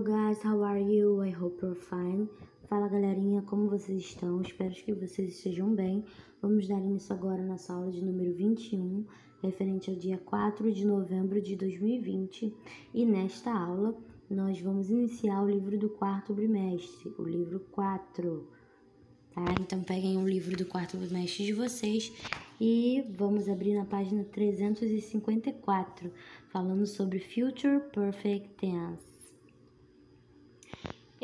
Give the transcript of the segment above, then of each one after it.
Hello guys, how are you? I hope you're fine. Fala galerinha, como vocês estão? Espero que vocês estejam bem. Vamos dar início agora na nossa aula de número 21, referente ao dia 4 de novembro de 2020. E nesta aula, nós vamos iniciar o livro do quarto bimestre, o livro 4. Tá? Então peguem o livro do quarto bimestre de vocês e vamos abrir na página 354, falando sobre Future Perfect Tense.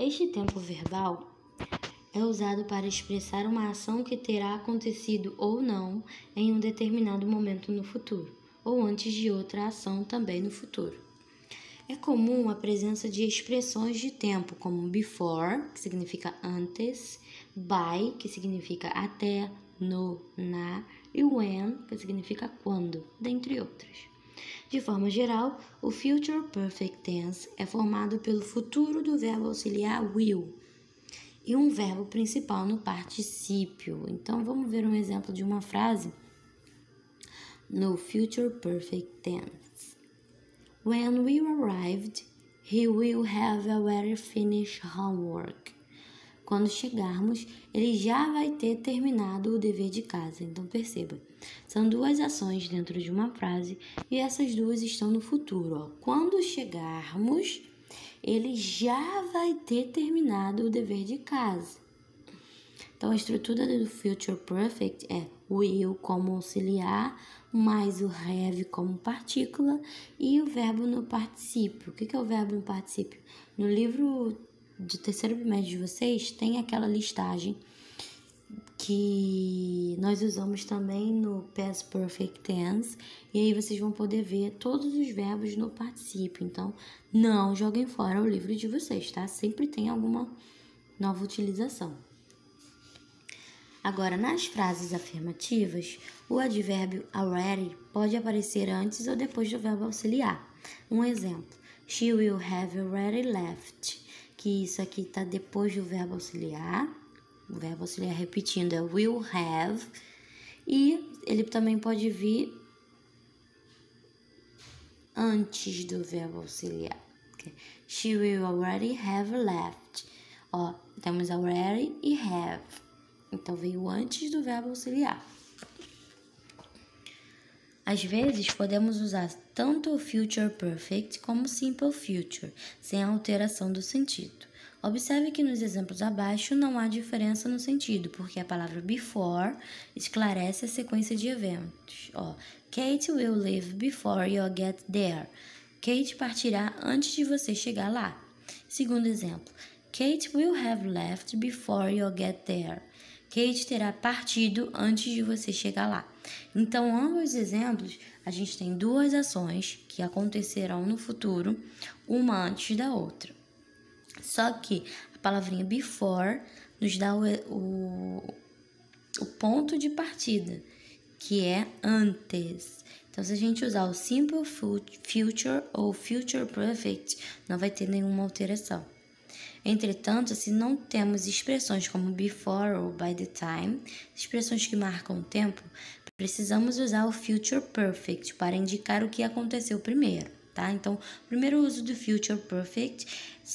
Este tempo verbal é usado para expressar uma ação que terá acontecido ou não em um determinado momento no futuro, ou antes de outra ação também no futuro. É comum a presença de expressões de tempo como before, que significa antes, by, que significa até, no, na, e when, que significa quando, dentre outras. De forma geral, o Future Perfect Tense é formado pelo futuro do verbo auxiliar will e um verbo principal no particípio. Então, vamos ver um exemplo de uma frase no Future Perfect Tense. When we arrived, he will have already finished homework. Quando chegarmos, ele já vai ter terminado o dever de casa. Então, perceba, são duas ações dentro de uma frase e essas duas estão no futuro. Ó. Quando chegarmos, ele já vai ter terminado o dever de casa. Então, a estrutura do Future Perfect é will como auxiliar, mais o have como partícula e o verbo no particípio. O que é o verbo no particípio? No livro de terceiro bimestre de vocês, tem aquela listagem que nós usamos também no Past Perfect Tense, e aí vocês vão poder ver todos os verbos no particípio. Então, não joguem fora o livro de vocês, tá? Sempre tem alguma nova utilização. Agora, nas frases afirmativas, o advérbio already pode aparecer antes ou depois do verbo auxiliar. Um exemplo, she will have already left, que isso aqui está depois do verbo auxiliar. O verbo auxiliar repetindo é will have. E ele também pode vir antes do verbo auxiliar. Okay. She will already have left. Ó, temos already e have. Então, veio antes do verbo auxiliar. Às vezes, podemos usar tanto o Future Perfect como o Simple Future, sem alteração do sentido. Observe que nos exemplos abaixo não há diferença no sentido, porque a palavra before esclarece a sequência de eventos. Ó, Kate will leave before you get there. Kate partirá antes de você chegar lá. Segundo exemplo, Kate will have left before you get there. Kate terá partido antes de você chegar lá. Então, ambos os exemplos, a gente tem duas ações que acontecerão no futuro, uma antes da outra. Só que a palavrinha before nos dá o ponto de partida, que é antes. Então, se a gente usar o Simple Future ou Future Perfect, não vai ter nenhuma alteração. Entretanto, se não temos expressões como before ou by the time, expressões que marcam o tempo, precisamos usar o Future Perfect para indicar o que aconteceu primeiro, tá? Então, o primeiro uso do Future Perfect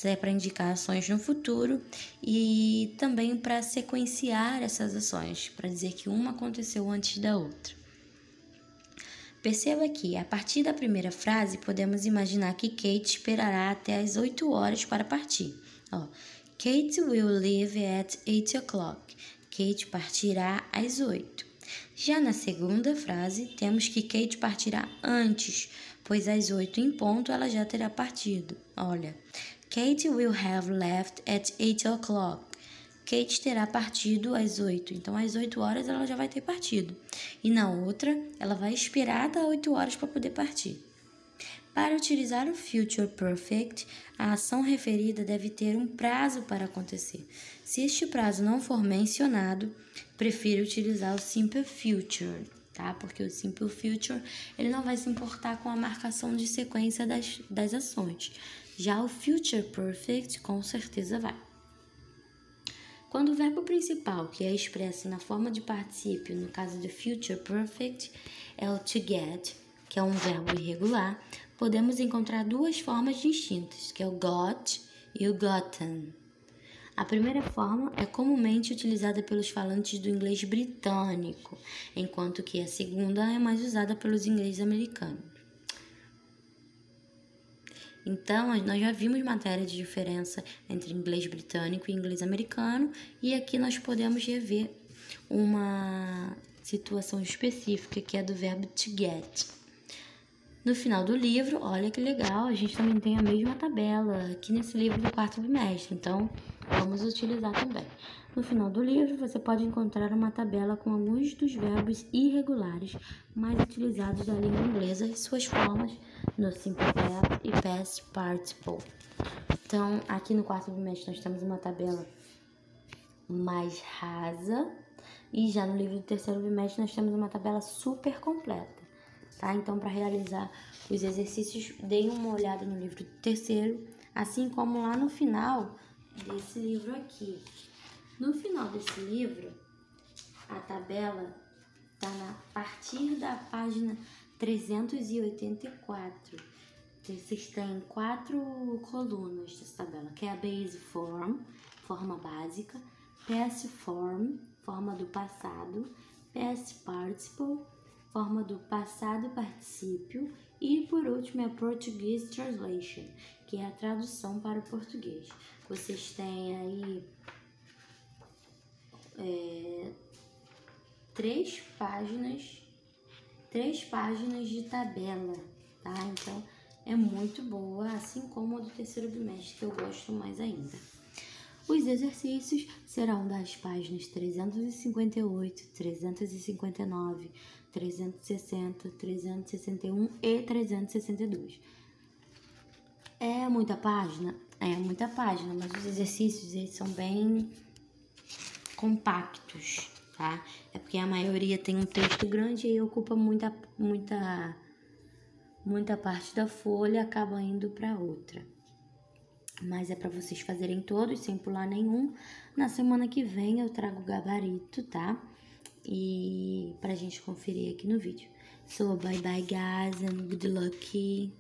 é para indicar ações no futuro e também para sequenciar essas ações, para dizer que uma aconteceu antes da outra. Perceba que, a partir da primeira frase, podemos imaginar que Kate esperará até as 8 horas para partir. Ó, Kate will leave at 8 o'clock. Kate partirá às 8. Já na segunda frase, temos que Kate partirá antes, pois às 8 em ponto ela já terá partido. Olha, Kate will have left at 8 o'clock. Kate terá partido às 8, então às 8 horas ela já vai ter partido. E na outra, ela vai esperar até 8 horas para poder partir. Para utilizar o Future Perfect, a ação referida deve ter um prazo para acontecer. Se este prazo não for mencionado, prefiro utilizar o Simple Future, tá? Porque o Simple Future ele não vai se importar com a marcação de sequência das ações. Já o Future Perfect, com certeza vai. Quando o verbo principal, que é expresso na forma de particípio, no caso do Future Perfect, é o to get, que é um verbo irregular, podemos encontrar duas formas distintas, que é o got You gotten. A primeira forma é comumente utilizada pelos falantes do inglês britânico, enquanto que a segunda é mais usada pelos ingleses americanos. Então, nós já vimos matéria de diferença entre inglês britânico e inglês americano, e aqui nós podemos rever uma situação específica, que é do verbo to get. No final do livro, olha que legal, a gente também tem a mesma tabela aqui nesse livro do quarto bimestre, então vamos utilizar também. No final do livro, você pode encontrar uma tabela com alguns dos verbos irregulares mais utilizados da língua inglesa e suas formas no simple past e past participle. Então, aqui no quarto bimestre nós temos uma tabela mais rasa, e já no livro do terceiro bimestre nós temos uma tabela super completa. Tá? Então, para realizar os exercícios, deem uma olhada no livro do terceiro, assim como lá no final desse livro aqui. No final desse livro, a tabela está a partir da página 384. Vocês têm 4 colunas dessa tabela, que é a base form, forma básica, past form, forma do passado, past participle, forma do passado particípio, e por último é Portuguese Translation, que é a tradução para o português. Vocês têm aí 3 páginas de tabela, tá? Então é muito boa, assim como a do terceiro bimestre, que eu gosto mais ainda. Os exercícios serão das páginas 358, 359, 360, 361 e 362. É muita página? É muita página, mas os exercícios eles são bem compactos, tá? É porque a maioria tem um texto grande e ocupa muita parte da folha, acaba indo para outra. Mas é para vocês fazerem todos sem pular nenhum. Na semana que vem eu trago o gabarito, tá? E pra gente conferir aqui no vídeo. So, bye bye guys and good luck.